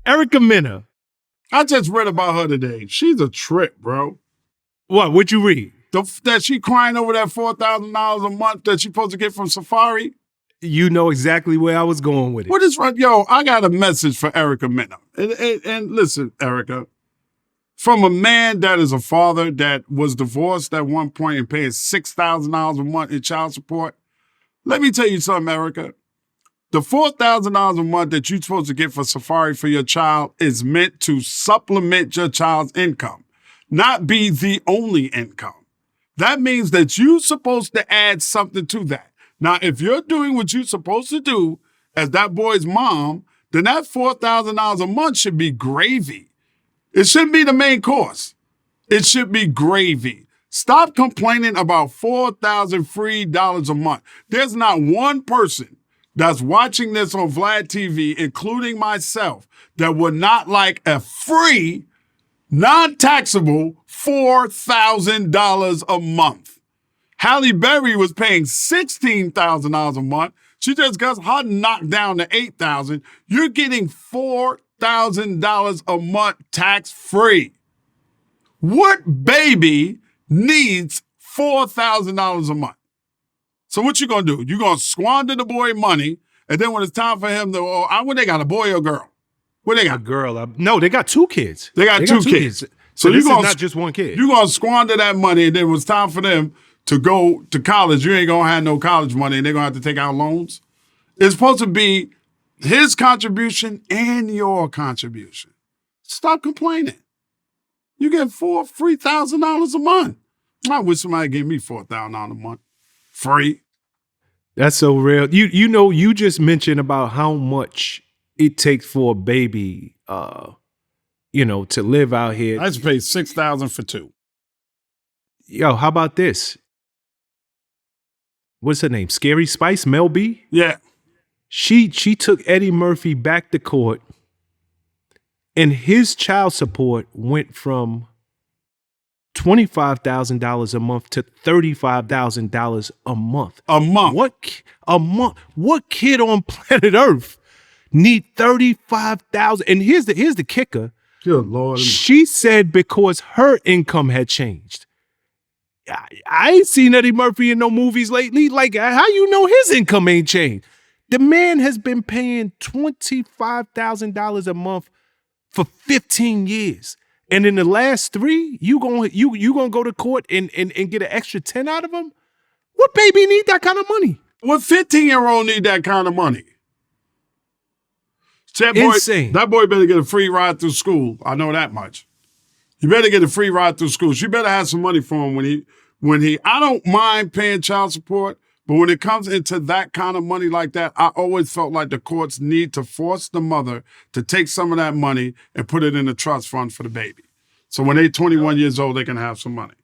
Erica Mena. I just read about her today. She's a trip, bro. What'd you read? That she crying over that $4,000 a month that she's supposed to get from Safaree. You know exactly where I was going with it. What is right? Yo, I got a message for Erica Mena. And listen, Erica, from a man that is a father that was divorced at one point and paying $6,000 a month in child support, let me tell you something, Erica. The $4,000 a month that you're supposed to get for Safaree for your child is meant to supplement your child's income, not be the only income. That means that you're supposed to add something to that. Now, if you're doing what you're supposed to do as that boy's mom, then that $4,000 a month should be gravy. It shouldn't be the main course. It should be gravy. Stop complaining about $4,000 free dollars a month. There's not one person that's watching this on Vlad TV, including myself, that would not like a free, non-taxable $4,000 a month. Halle Berry was paying $16,000 a month. She just got her knocked down to $8,000. You're getting $4,000 a month tax-free. What baby needs $4,000 a month? So what you gonna do? You gonna squander the boy money, and then when it's time for him to, what they got, a boy or a girl? What they got? A girl. No, they got two kids. They got two kids. So this is not just one kid. You're gonna squander that money, and then when it's time for them to go to college, you ain't gonna have no college money, and they're gonna have to take out loans. It's supposed to be his contribution and your contribution. Stop complaining. You get $3,000 a month. I wish somebody gave me $4,000 a month. Free. That's so real. You know, you just mentioned about how much it takes for a baby, to live out here. I just paid $6,000 for two. Yo, how about this? What's her name? Scary Spice, Mel B? Yeah. She took Eddie Murphy back to court, and his child support went from $25,000 a month to $35,000 a month. A month. A month. What kid on planet Earth need $35,000? And here's the kicker. Good Lord. She said because her income had changed. I ain't seen Eddie Murphy in no movies lately. Like, how you know his income ain't changed? The man has been paying $25,000 a month for 15 years. And in the last 3, you gonna go to court and get an extra 10 out of him? What baby need that kind of money? What 15-year-old need that kind of money? Insane. That boy better get a free ride through school. I know that much. You better get a free ride through school. She better have some money for him when he. I don't mind paying child support, but when it comes into that kind of money like that, I always felt like the courts need to force the mother to take some of that money and put it in a trust fund for the baby. So when they're 21 years old, they can have some money.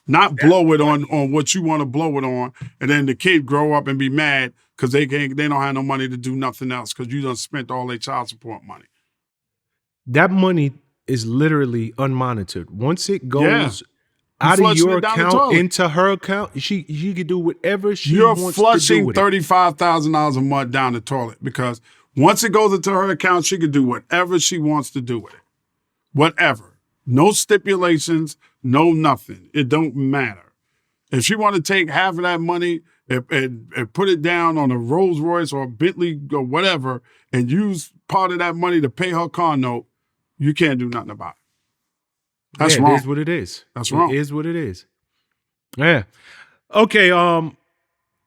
Not blow it on what you want to blow it on, and then the kid grow up and be mad because they don't have no money to do nothing else because you done spent all their child support money. That money is literally unmonitored. Once it goes out of your account into her account, she can do whatever she wants to do with it. You're flushing $35,000 a month down the toilet because once it goes into her account, she can do whatever she wants to do with it. Whatever. No stipulations, no nothing. It don't matter. If she want to take half of that money and put it down on a Rolls Royce or a Bentley or whatever and use part of that money to pay her car note, you can't do nothing about it. That's wrong. It is what it is. That's wrong. It is what it is. Yeah. Okay.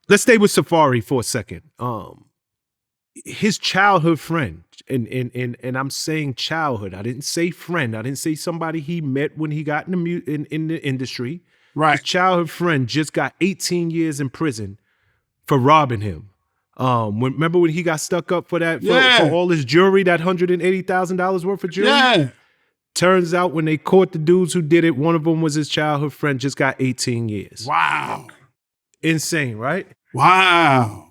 Let's stay with Safaree for a second. His childhood friend, and I'm saying childhood. I didn't say friend. I didn't say somebody he met when he got in the industry. Right. His childhood friend just got 18 years in prison for robbing him. Remember when he got stuck up for that for all his jewelry, that $180,000 worth of jewelry? Yeah. Turns out when they caught the dudes who did it, one of them was his childhood friend, just got 18 years. Wow. Insane, right? Wow.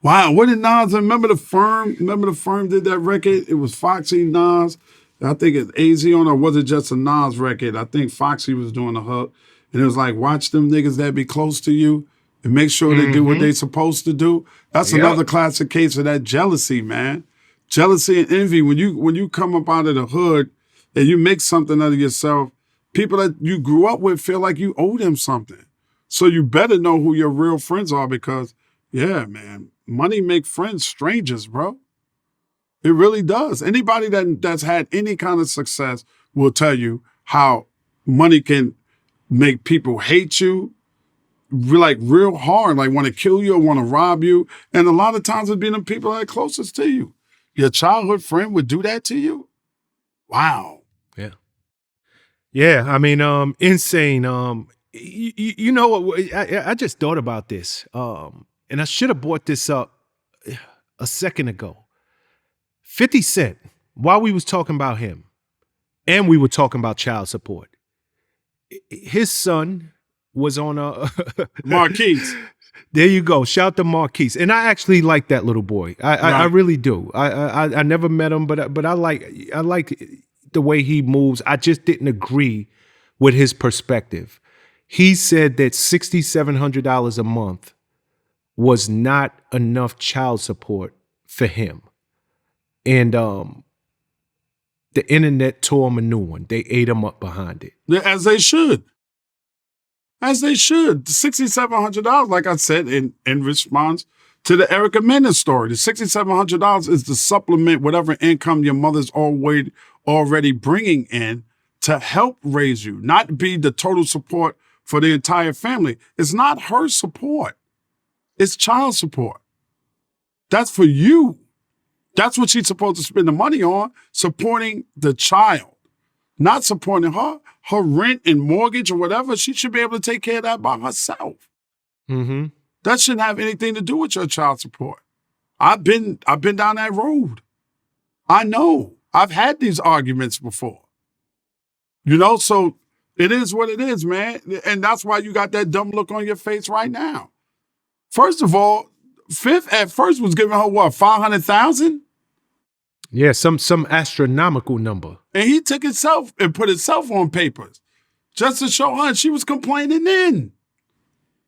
What did Nas, remember the Firm? Remember the Firm did that record? It was Foxy, Nas. I think it's AZ on, or was it just a Nas record? I think Foxy was doing the hook. And it was like, watch them niggas that be close to you and make sure they do what they supposed to do. That's another classic case of that jealousy, man. Jealousy and envy, when you come up out of the hood and you make something out of yourself, people that you grew up with feel like you owe them something. So you better know who your real friends are because, yeah, man, money make friends strangers, bro. It really does. Anybody that's had any kind of success will tell you how money can make people hate you, like real hard, like want to kill you or want to rob you. And a lot of times it'd be the people that are closest to you. Your childhood friend would do that to you? Wow. Yeah. Yeah, I mean, insane. You know what? I just thought about this, and I should have brought this up a second ago. 50 Cent, while we was talking about him, and we were talking about child support, his son was on a Marquise. There you go. Shout to Marquise. And I actually like that little boy. I really do. I never met him, but I like the way he moves. I just didn't agree with his perspective. He said that $6,700 a month was not enough child support for him. And the internet tore him a new one. They ate him up behind it. As they should. As they should. The $6,700, like I said, in response to the Erica Mena story, the $6,700 is to supplement whatever income your mother's already bringing in to help raise you, not be the total support for the entire family. It's not her support. It's child support. That's for you. That's what she's supposed to spend the money on, supporting the child, not supporting her. Her rent and mortgage or whatever, she should be able to take care of that by herself. Mm-hmm. That shouldn't have anything to do with your child support. I've been down that road. I know. I've had these arguments before. You know, so it is what it is, man. And that's why you got that dumb look on your face right now. First of all, Fifth at first was giving her what, 500,000? Yeah, some astronomical number. And he took himself and put himself on papers just to show her, and she was complaining then.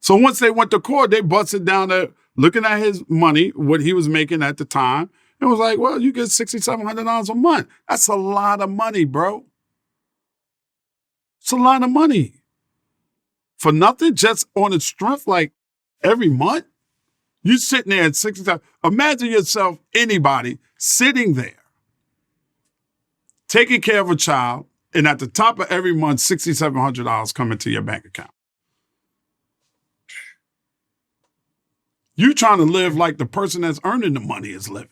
So once they went to court, they busted down there looking at his money, what he was making at the time, and was like, well, you get $6,700 a month. That's a lot of money, bro. It's a lot of money. For nothing, just on its strength, like every month. You sitting there at 67. Imagine yourself, anybody, sitting there, taking care of a child, and at the top of every month, $6,700 coming to your bank account. You trying to live like the person that's earning the money is living.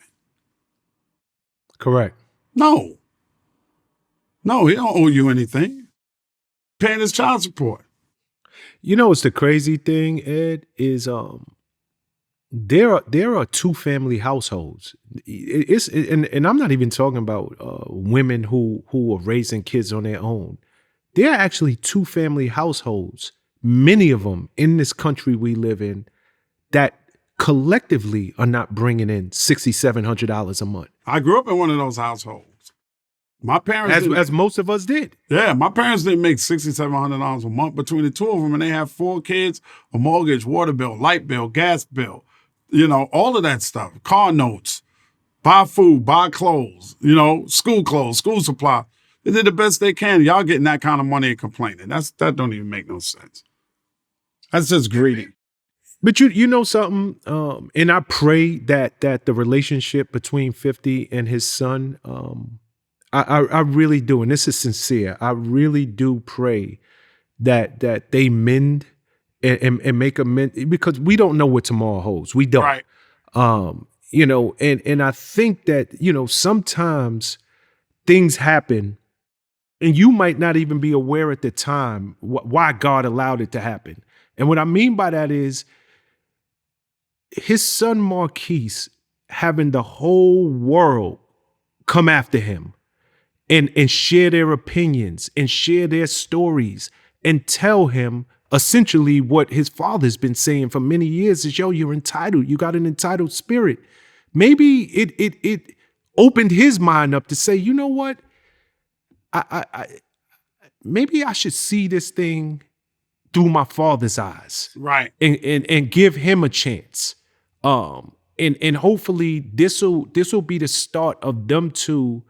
Correct. No, he don't owe you anything. Paying his child support. You know what's the crazy thing, Ed, is there are two family households. And I'm not even talking about women who are raising kids on their own. There are actually two family households, many of them in this country we live in, that collectively are not bringing in $6,700 a month. I grew up in one of those households. My parents, as most of us did. Yeah, my parents didn't make $6,700 a month between the two of them, and they have 4 kids, a mortgage, water bill, light bill, gas bill, you know, all of that stuff, car notes, buy food, buy clothes, you know, school clothes, school supply. They did the best they can. Y'all getting that kind of money and complaining. That don't even make no sense. That's just greedy. But you know something, and I pray that the relationship between 50 and his son, I really do, and this is sincere. I really do pray that they mend and make amends, because we don't know what tomorrow holds. We don't. Right. You know, and I think that, you know, sometimes things happen and you might not even be aware at the time why God allowed it to happen. And what I mean by that is his son Marquise having the whole world come after him and share their opinions and share their stories and tell him essentially what his father's been saying for many years is, yo, you're entitled. You got an entitled spirit. Maybe it opened his mind up to say, you know what? Maybe I should see this thing through my father's eyes. Right. And give him a chance. And hopefully this will be the start of them two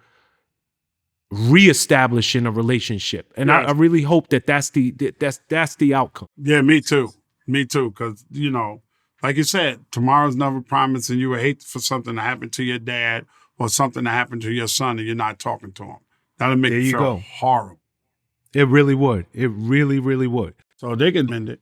reestablishing a relationship. And I really hope that's the outcome. Yeah, me too. Me too. Because, you know, like you said, tomorrow's never promised, and you would hate for something to happen to your dad or something to happen to your son and you're not talking to him. That'll make you feel horrible. It really would. It really, really would. So they can end it.